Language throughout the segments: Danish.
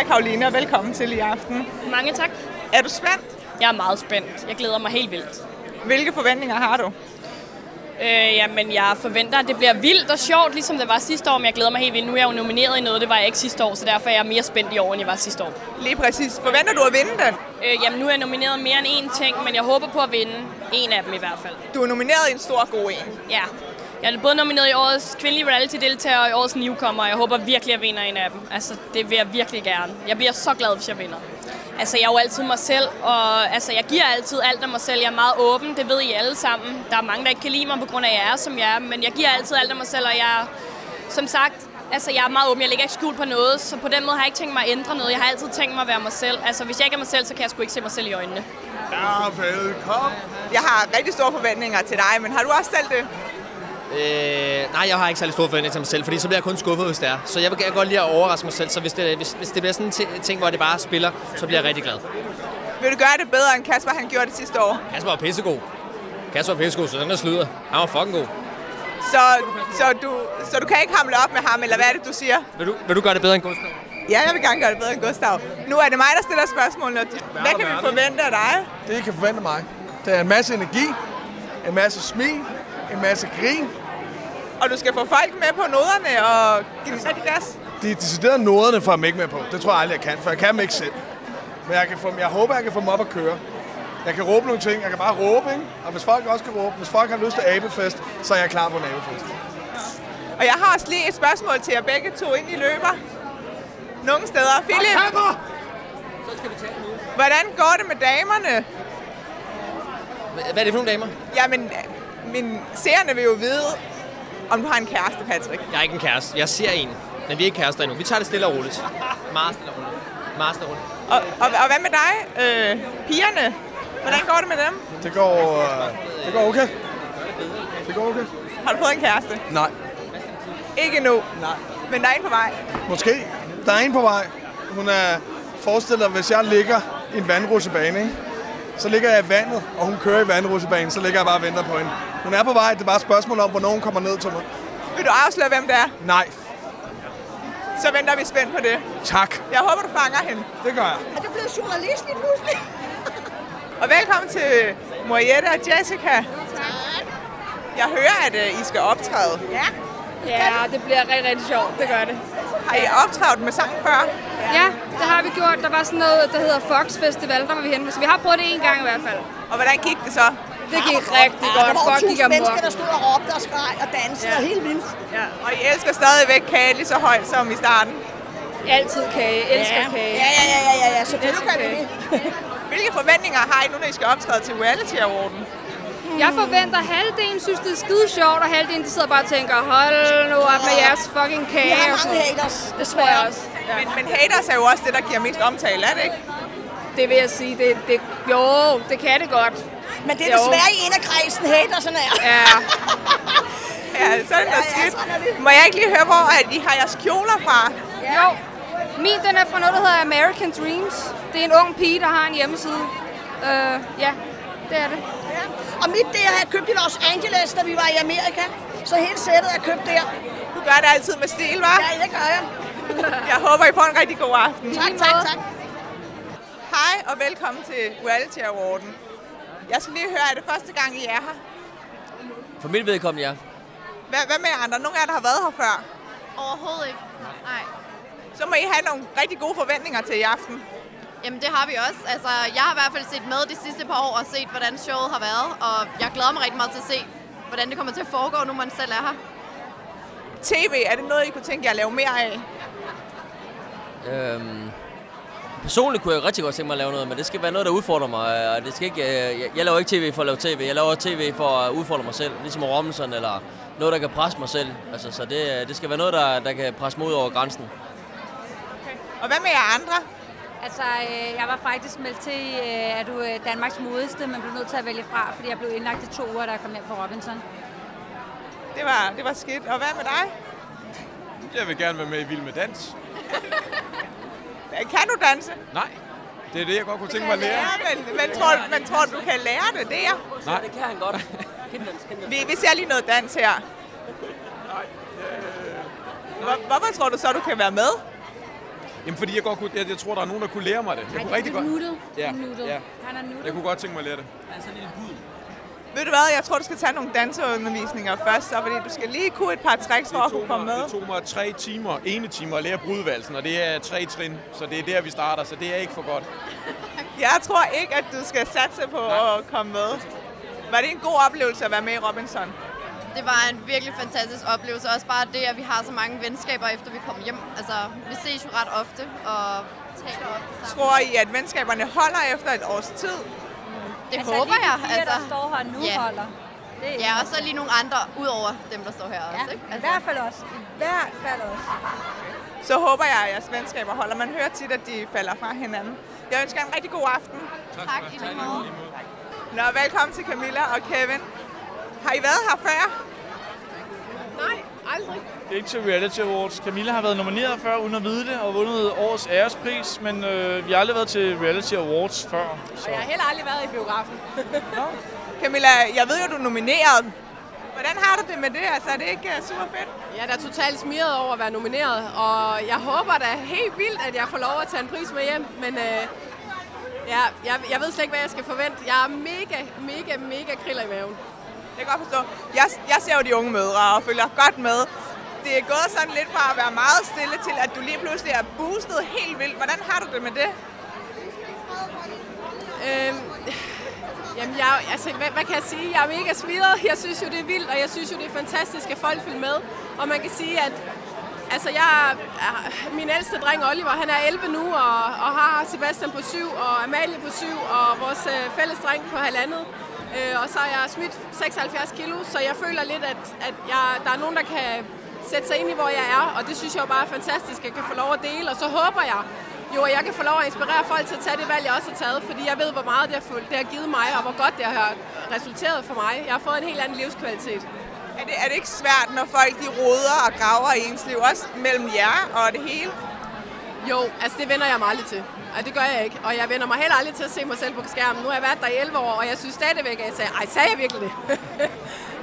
Hej Karoline, og velkommen til i aften. Mange tak. Er du spændt? Jeg er meget spændt. Jeg glæder mig helt vildt. Hvilke forventninger har du? Jamen, jeg forventer, at det bliver vildt og sjovt, ligesom det var sidste år, men jeg glæder mig helt vildt. Nu er jeg jo nomineret i noget, det var jeg ikke sidste år, så derfor er jeg mere spændt i år, end jeg var sidste år. Lige præcis. Forventer du at vinde den? Jamen, nu er jeg nomineret mere end én ting, men jeg håber på at vinde en af dem i hvert fald. Du er nomineret i en stor god en. Ja. Jeg er både nomineret i årets kvindelige reality-deltager og i årets newcomer, og jeg håber virkelig, at jeg vinder en af dem. Altså, det vil jeg virkelig gerne. Jeg bliver så glad, hvis jeg vinder. Altså, jeg er jo altid mig selv, og altså, jeg giver altid alt af mig selv. Jeg er meget åben, det ved I alle sammen. Der er mange, der ikke kan lide mig på grund af, at jeg er, som jeg er, men jeg giver altid alt af mig selv, og jeg, som sagt, altså, jeg er meget åben. Jeg lægger ikke skjul på noget, så på den måde har jeg ikke tænkt mig at ændre noget. Jeg har altid tænkt mig at være mig selv. Altså, hvis jeg ikke er mig selv, så kan jeg sgu ikke se mig selv i øjnene. Ja, velkommen. Jeg har rigtig store forventninger til dig, men har du også selv det? Nej, jeg har ikke særlig store forventninger til mig selv, fordi så bliver jeg kun skuffet, hvis det er. Så jeg vil godt lide at overraske mig selv, så hvis det bliver sådan en ting, hvor det bare spiller, så bliver jeg rigtig glad. Vil du gøre det bedre, end Kasper han gjorde det sidste år? Kasper var pissegod. Så den der slyder. Han var fucking god. Så du kan ikke hamle op med ham, eller hvad er det, du siger? Vil du gøre det bedre end Gustav? Ja, jeg vil gerne gøre det bedre end Gustav. Nu er det mig, der stiller spørgsmål. Hvad kan vi forvente af dig? Det, I kan forvente af mig, det er en masse energi, en masse smil, en masse grin. Og du skal få folk med på noderne og give dem rigtig gas? De deciderede noderne for at ikke med på. Det tror jeg aldrig, jeg kan, for jeg kan dem ikke selv. Men jeg håber, jeg kan få dem op at køre. Jeg kan råbe nogle ting, jeg kan bare råbe, ikke? Og hvis folk også kan råbe, hvis folk har lyst til abefest, så er jeg klar på en abefest. Og jeg har også lige et spørgsmål til jer begge to, ind I løber. Nogle steder. Philip, hvordan går det med damerne? Hvad er det for nogle damer? Jamen, mine seerne vil jo vide, om du har en kæreste, Patrick. Jeg er ikke en kæreste. Jeg ser en, men vi er ikke kærester endnu. Vi tager det stille og roligt. Meget stille og roligt. Og hvad med dig? Pigerne? Hvordan går det med dem? Det går okay. Det går okay. Har du fået en kæreste? Nej. Ikke endnu? Nej. Men der er en på vej? Måske. Der er en på vej. Hun er forestillet, hvis jeg ligger i en vandrutsjebane, ikke? Så ligger jeg i vandet, og hun kører i vandrutsjebanen, så ligger jeg bare og venter på hende. Hun er på vej, det er bare et spørgsmål om, hvornår hun kommer ned til mig. Vil du afsløre, hvem det er? Nej. Så venter vi spændt på det. Tak. Jeg håber, du fanger hende. Det gør jeg. Er du blevet journalist lige pludselig? Og velkommen til Mariette og Jessica. Tak. Jeg hører, at I skal optræde. Ja. Ja, det bliver rigtig, rigtig sjovt. Det gør det. Har I optrædet med sang før? Ja, det har vi gjort. Der var sådan noget, der hedder Fox Festival, der var vi henne. Så vi har prøvet det en gang i hvert fald. Og hvordan gik det så? Det gik rigtig godt. Der var Folk gik 1000 amok. mennesker, der stod og råbte og skreg og dansede og helt vildt. Ja. Og I elsker stadigvæk kage lige så højt som i starten. Altid kage. Elsker kage. Ja, selvfølgelig kan vi det. Hvilke forventninger har I nu, når I skal optræde til Reality Awarden? Jeg forventer, at halvdelen synes, det er skide sjovt, og halvdelen de sidder bare og tænker, hold nu op med jeres fucking Vi kage. har og sådan mange noget. haters, Det tror desværre. jeg også. Ja. Men haters er jo også det, der giver mest omtale, er det ikke? Det vil jeg sige. Jo, det kan det godt. Men det er desværre i en af kredsen haterserne er. Ja. Ja, sådan er Ja, skidt. sådan er det. Må jeg ikke lige høre, hvor I har jeres kjoler fra? Jo. Min, den er fra noget, der hedder American Dreams. Det er en ung pige, der har en hjemmeside. Ja, det er det. Ja. Og mit, det har jeg købt i Los Angeles, da vi var i Amerika. Så hele sættet er købt der. Du gør det altid med stil, hva'? Ja, det gør jeg. Jeg håber, I får en rigtig god aften. Tak. Hej og velkommen til Reality Awarden. Jeg skal lige høre, er det første gang, I er her? For mit vedkommende, ja. Hvad med jer andre? Nogle af jer, der har været her før? Overhovedet ikke. Nej. Så må I have nogle rigtig gode forventninger til i aften. Jamen det har vi også. Altså, jeg har i hvert fald set med de sidste par år og set, hvordan showet har været. Og jeg glæder mig rigtig meget til at se, hvordan det kommer til at foregå, nu man selv er her. TV, er det noget, I kunne tænke jer at lave mere af? Personligt kunne jeg rigtig godt tænke mig at lave noget, men det skal være noget, der udfordrer mig. Og det skal ikke, jeg laver ikke tv for at lave tv. Jeg laver tv for at udfordre mig selv, ligesom Robinson, eller noget, der kan presse mig selv. Altså, så det skal være noget, der kan presse mig ud over grænsen. Okay. Og hvad med jer andre? Altså, jeg var faktisk meldt til, at du er Danmarks modigste, men blev nødt til at vælge fra, fordi jeg blev indlagt i 2 uger, da jeg kom hjem fra Robinson. Det var skidt. Og hvad med dig? Jeg vil gerne være med i Vild med Dans. Kan du danse? Nej, det er det, jeg godt kunne tænke mig at lære. Ja, men tror du kan lære det der? Nej. Det kan han godt. Vi ser lige noget dans her. Hvorfor tror du så, du kan være med? Jamen fordi jeg tror, der er nogen, der kunne lære mig det. Jeg kunne rigtig godt. Ja. Han er nuttet. Jeg kunne godt tænke mig at lære det. Ved du hvad, jeg tror, du skal tage nogle danseundervisninger først, så, fordi du skal lige kunne et par tricks for at kunne komme med. Det tog mig 3 timer, at lære brudvalsen, og det er 3 trin, så det er der, vi starter, så det er ikke for godt. Jeg tror ikke, at du skal satse på at komme med. Var det en god oplevelse at være med i Robinson? Det var en virkelig fantastisk oplevelse. Også bare det, at vi har så mange venskaber, efter vi kommer hjem. Altså, vi ses jo ret ofte og taler ofte sammen. Tror I, at venskaberne holder efter et års tid? Det altså, håber jeg. Der står her nu holder. Ja, og så lige nogle andre, ud over dem, der står her også. Ikke? Altså. I hvert fald også. Så håber jeg, at jeres venskaber holder. Man hører tit, at de falder fra hinanden. Jeg ønsker en rigtig god aften. Tak i lige måde. Nå, velkommen til Camilla og Kevin. Har I været her før? Nej, aldrig. Det er ikke til Reality Awards. Camilla har været nomineret før, uden at vide det, og vundet årets ærespris, men vi har aldrig været til Reality Awards før. Så. Og jeg har heller aldrig været i biografen. Camilla, jeg ved jo, du er nomineret. Hvordan har du det med det? Altså, er det ikke super fedt? Jeg er da totalt smiret over at være nomineret, og jeg håber da helt vildt, at jeg får lov at tage en pris med hjem, men jeg ved slet ikke, hvad jeg skal forvente. Jeg er mega kriller i maven. Jeg kan godt forstå. Jeg ser jo de unge mødre og følger godt med. Det er gået sådan lidt fra at være meget stille til, at du lige pludselig er boostet helt vildt. Hvordan har du det med det? Jamen, hvad kan jeg sige? Jeg er mega smiret. Jeg synes jo, det er vildt, og jeg synes jo, det er fantastisk, at folk følger med. Og man kan sige, at min ældste dreng Oliver, han er 11 nu, og har Sebastian på 7, og Amalie på 7, og vores fælles dreng på 1,5. Og så er jeg smidt 76 kilo, så jeg føler lidt, at der er nogen, der kan sætte sig ind i, hvor jeg er, og det synes jeg jo bare er fantastisk, at jeg kan få lov at dele, og så håber jeg jo, at jeg kan få lov at inspirere folk til at tage det valg, jeg også har taget, fordi jeg ved, hvor meget det har givet mig, og hvor godt det har resulteret for mig. Jeg har fået en helt anden livskvalitet. Er det ikke svært, når folk de roder og graver i ens liv, også mellem jer og det hele? Jo, altså det vender jeg mig aldrig til. Og det gør jeg ikke. Og jeg vender mig heller aldrig til at se mig selv på skærmen. Nu har jeg været der i 11 år, og jeg synes stadigvæk, at sagde jeg virkelig det?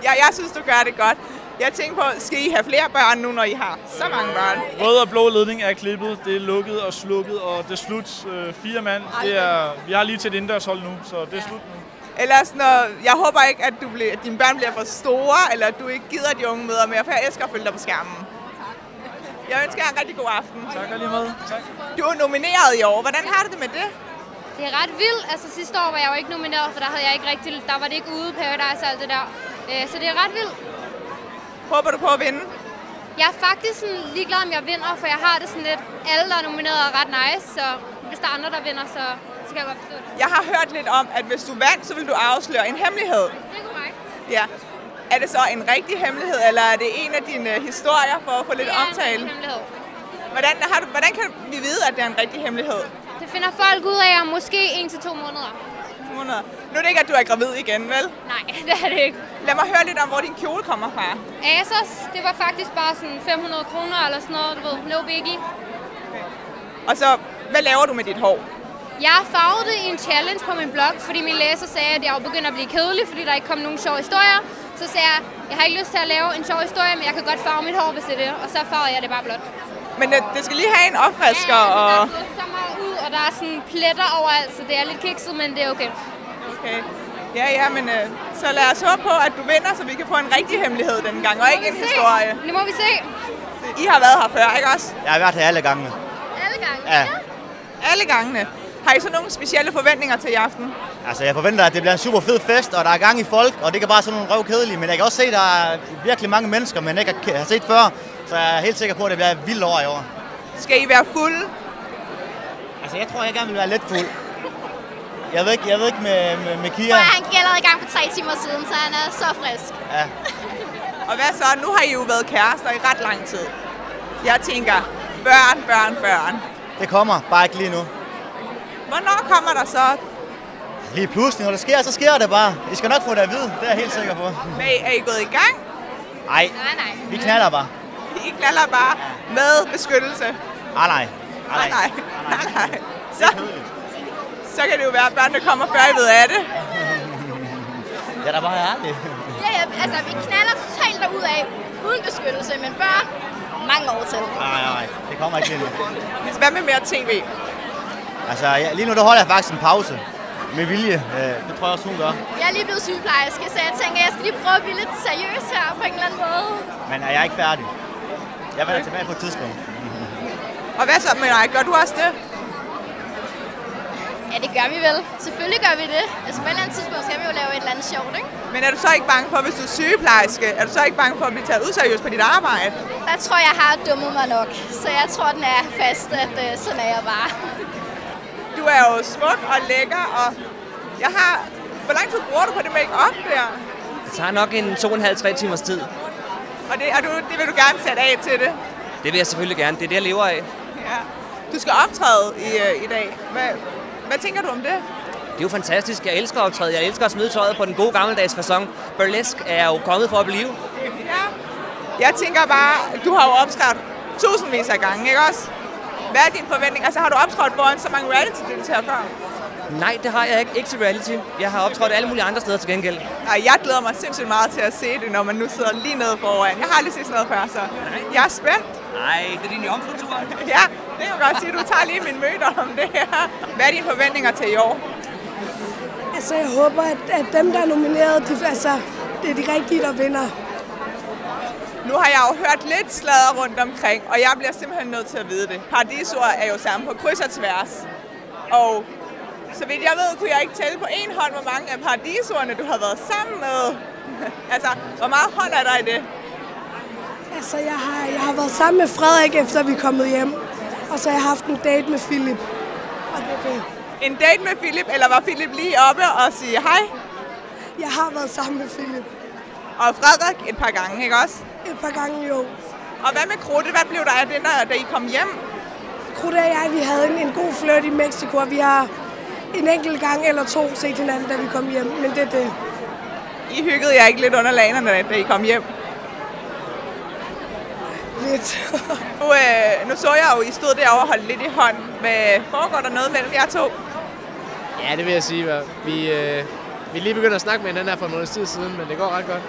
Ja, jeg synes, du gør det godt. Jeg tænker på, skal I have flere børn nu, når I har så mange børn? Rød og blå ledning er klippet, det er lukket og slukket, og det er slut. 4 mand, vi har lige til et indendørshold nu, så det er slut nu. Ellers, jeg håber ikke, at dine børn bliver for store, eller at du ikke gider de unge møder mere, for jeg elsker at følge dig på skærmen. Jeg ønsker jer en rigtig god aften. Tak og lige med. Tak. Du er nomineret i år. Hvordan har du det med det? Det er ret vildt. Altså sidste år var jeg jo ikke nomineret, for der havde jeg ikke rigtig, der var det ikke ude Paradise og alt det der. Så det er ret vildt. Håber du på at vinde? Jeg er faktisk sådan ligeglad, om jeg vinder, for jeg har det sådan lidt, alle der er nomineret er ret nice, så hvis der er andre, der vinder, så skal jeg godt forstå det. Jeg har hørt lidt om, at hvis du vandt, så vil du afsløre en hemmelighed. Det er korrekt. Ja. Er det så en rigtig hemmelighed, eller er det en af dine historier for at få lidt omtale? Det er en hemmelighed. Hvordan kan vi vide, at det er en rigtig hemmelighed? Det finder folk ud af om måske 1 til 2 måneder. Nu er det ikke, at du er gravid igen, vel? Nej, det er det ikke. Lad mig høre lidt om, hvor din kjole kommer fra. ASOS, det var faktisk bare sådan 500 kroner eller sådan noget, du ved, no biggie. Okay. Og så, hvad laver du med dit hår? Jeg farvede det i en challenge på min blog, fordi min læser sagde, at jeg var begyndt at blive kedelig, fordi der ikke kom nogen sjove historier. Så sagde jeg har ikke lyst til at lave en sjov historie, men jeg kan godt farve mit hår, hvis det er det. Og så farvede jeg det bare blåt. Men det skal lige have en opfrisker. Ja, der er så meget ud, og der er sådan pletter overalt, så det er lidt kikset, men det er okay. Okay. Ja, men så lad os håbe på, at du vinder, så vi kan få en rigtig hemmelighed denne gang, og ikke en historie. Nu må vi se. I har været her før, ikke også? Jeg har været her alle gangene. Alle gangene? Ja. Alle gangene. Har I så nogle specielle forventninger til i aften? Altså, jeg forventer, at det bliver en super fed fest, og der er gang i folk, og det kan bare sådan nogle røvkedelige. Men jeg kan også se, at der er virkelig mange mennesker, man ikke har set før. Så jeg er helt sikker på, at det bliver et vildt år i år. Skal I være fulde? Altså, jeg tror, jeg gerne vil være lidt fuld. Jeg ved ikke med Kia. Han gik allerede i gang for 3 timer siden, så han er så frisk. Ja. Og hvad så? Nu har I jo været kærester i ret lang tid. Jeg tænker, børn. Det kommer, bare ikke lige nu. Hvornår kommer der så? Lige pludselig, når det sker, så sker det bare. I skal nok få det at vide, det er jeg helt sikker på. Men er I gået i gang? Nej, vi knalder bare. I knalder bare med beskyttelse? Nej. Så kan det jo være, at børnene kommer før I ved af det. Ja, der bare ærligt. Ja, altså vi knaller totalt derudad. uden beskyttelse, men børn, mange år til. Nej, det kommer ikke til. Hvad med mere tv? Altså, lige nu der holder jeg faktisk en pause. Med vilje. Det tror jeg også, hun gør. Jeg er lige blevet sygeplejerske, så jeg tænker, jeg skal lige prøve at blive lidt seriøs her på en eller anden måde. Men er jeg ikke færdig? Jeg vender tilbage på et tidspunkt. Og hvad så med dig? Gør du også det? Ja, det gør vi vel. Selvfølgelig gør vi det. Altså på et eller andet tidspunkt skal vi jo lave et eller andet sjovt, ikke? Men er du så ikke bange for, hvis du er sygeplejerske, er du så ikke bange for at blive taget useriøst på dit arbejde? Der tror jeg har dummet mig nok. Så jeg tror, den er fast, at sådan er jeg bare. Du er jo smuk og lækker, og jeg har... Hvor lang tid bruger du på det make-up der? Det tager nok en 2,5-3 timers tid. Og det vil du gerne sætte af til det? Det vil jeg selvfølgelig gerne. Det er det, jeg lever af. Ja. Du skal optræde i dag. Hvad tænker du om det? Det er jo fantastisk. Jeg elsker at optræde. Jeg elsker at smide tøjet på den gode gammeldags facon. Burlesque er jo kommet for at blive. Ja. Jeg tænker bare, du har jo optrådt tusindvis af gange, ikke også? Hvad er dine forventninger? Altså har du optrådt foran så mange reality-deltagere før? Nej, det har jeg ikke. Ikke til reality. Jeg har optrådt alle mulige andre steder til gengæld. Ej, jeg glæder mig sindssygt meget til at se det, når man nu sidder lige nede foran. Jeg har aldrig set sådan noget før, så jeg er spændt. Nej, det er din jomfrutur. Ja, det kan jeg godt sige. Du tager lige min møder om det her. Hvad er dine forventninger til i år? Altså, jeg håber, at dem, der er nomineret, det er de rigtige, der vinder. Nu har jeg jo hørt lidt sladder rundt omkring, og jeg bliver simpelthen nødt til at vide det. Paradisord er jo sammen på kryds og tværs. Og så vidt jeg ved, kunne jeg ikke tælle på en hånd, hvor mange af paradisordene du har været sammen med. Altså, hvor meget hånd er der i det? Altså, jeg har været sammen med Frederik, efter vi er kommet hjem. Og så har jeg haft en date med Philip. Og det er det. En date med Philip, eller var Philip lige oppe og sige hej? Jeg har været sammen med Philip. Og Frederik et par gange, ikke også? Et par gange, jo. Og hvad med Krutte? Hvad blev der af det, da I kom hjem? Krutte og jeg, vi havde en god flirt i Mexico, og vi har en enkelt gang eller to set hinanden, da vi kom hjem. Men det er det. I hyggede jer ikke lidt under lanerne, da I kom hjem? Lidt. Nu så jeg jo, I stod derovre og holdt lidt i hånd. Foregår der noget mellem jer to? Ja, det vil jeg sige. Vi er lige begyndt at snakke med hinanden her for en måneds tid siden, men det går ret godt.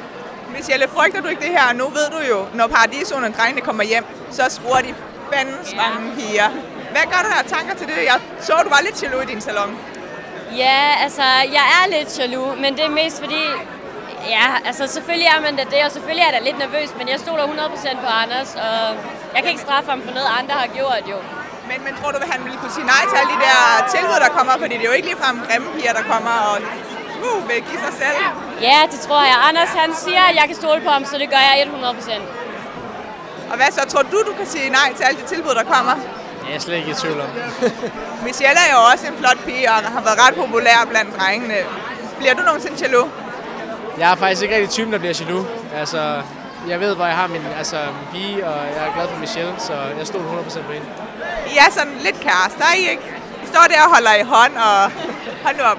Michelle, frygter du ikke det her? Nu ved du jo, når Paradisordene drengene kommer hjem, så skruer de fandens mange piger. Hvad gør du her tanker til det? Jeg så, du var lidt jaloux i din salon. Ja, altså, jeg er lidt jaloux, men det er mest fordi, ja, altså selvfølgelig er man da det, og selvfølgelig er jeg da lidt nervøs, men jeg stoler 100% på Anders, og jeg kan ikke straffe ham for noget, andre har gjort jo. Men tror du, at han ville kunne sige nej til alle de der tilbud, der kommer? Fordi det er jo ikke ligefrem grimme piger, der kommer og vil give sig selv. Ja, det tror jeg. Anders, han siger, at jeg kan stole på ham, så det gør jeg 100%. Og hvad så? Tror du kan sige nej til alle de tilbud, der kommer? Jeg er slet ikke i tvivl om. Michelle er jo også en flot pige, og har været ret populær blandt drengene. Bliver du nogensinde jaloux? Jeg er faktisk ikke rigtig typen, der bliver jaloux. Altså, jeg ved, hvor jeg har min pige, og jeg er glad for Michelle, så jeg stoler 100% på hende. I er sådan lidt kærester, er I ikke? I står der og holder i hånd, og hold nu op.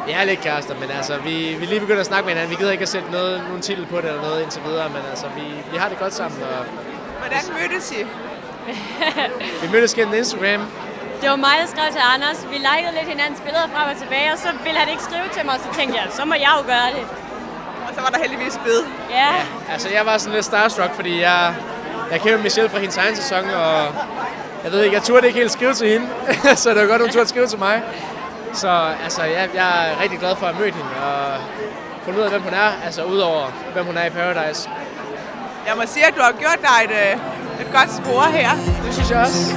Jeg er lidt kærester, men altså, vi er lige begyndt at snakke med hinanden. Vi gider ikke at sætte nogen titel på det eller noget indtil videre, men altså, vi har det godt sammen. Og hvordan mødtes I? Vi mødtes gennem Instagram. Det var mig, der skrev til Anders. Vi likede lidt hinandens billeder frem og tilbage, og så ville han ikke skrive til mig, og så tænkte jeg, så må jeg jo gøre det. Og så var der heldigvis bid. Ja. Altså, jeg var sådan lidt starstruck, fordi jeg kendte Michelle fra hendes egen sæson, og jeg ved ikke, jeg turde ikke helt skrive til hende, så det var godt, hun turde skrive til mig. Så altså, jeg er rigtig glad for at møde hende og fundet ud af, hvem hun er, altså udover hvem hun er i Paradise. Jeg må sige, at du har gjort dig et godt spor her. Det synes jeg også.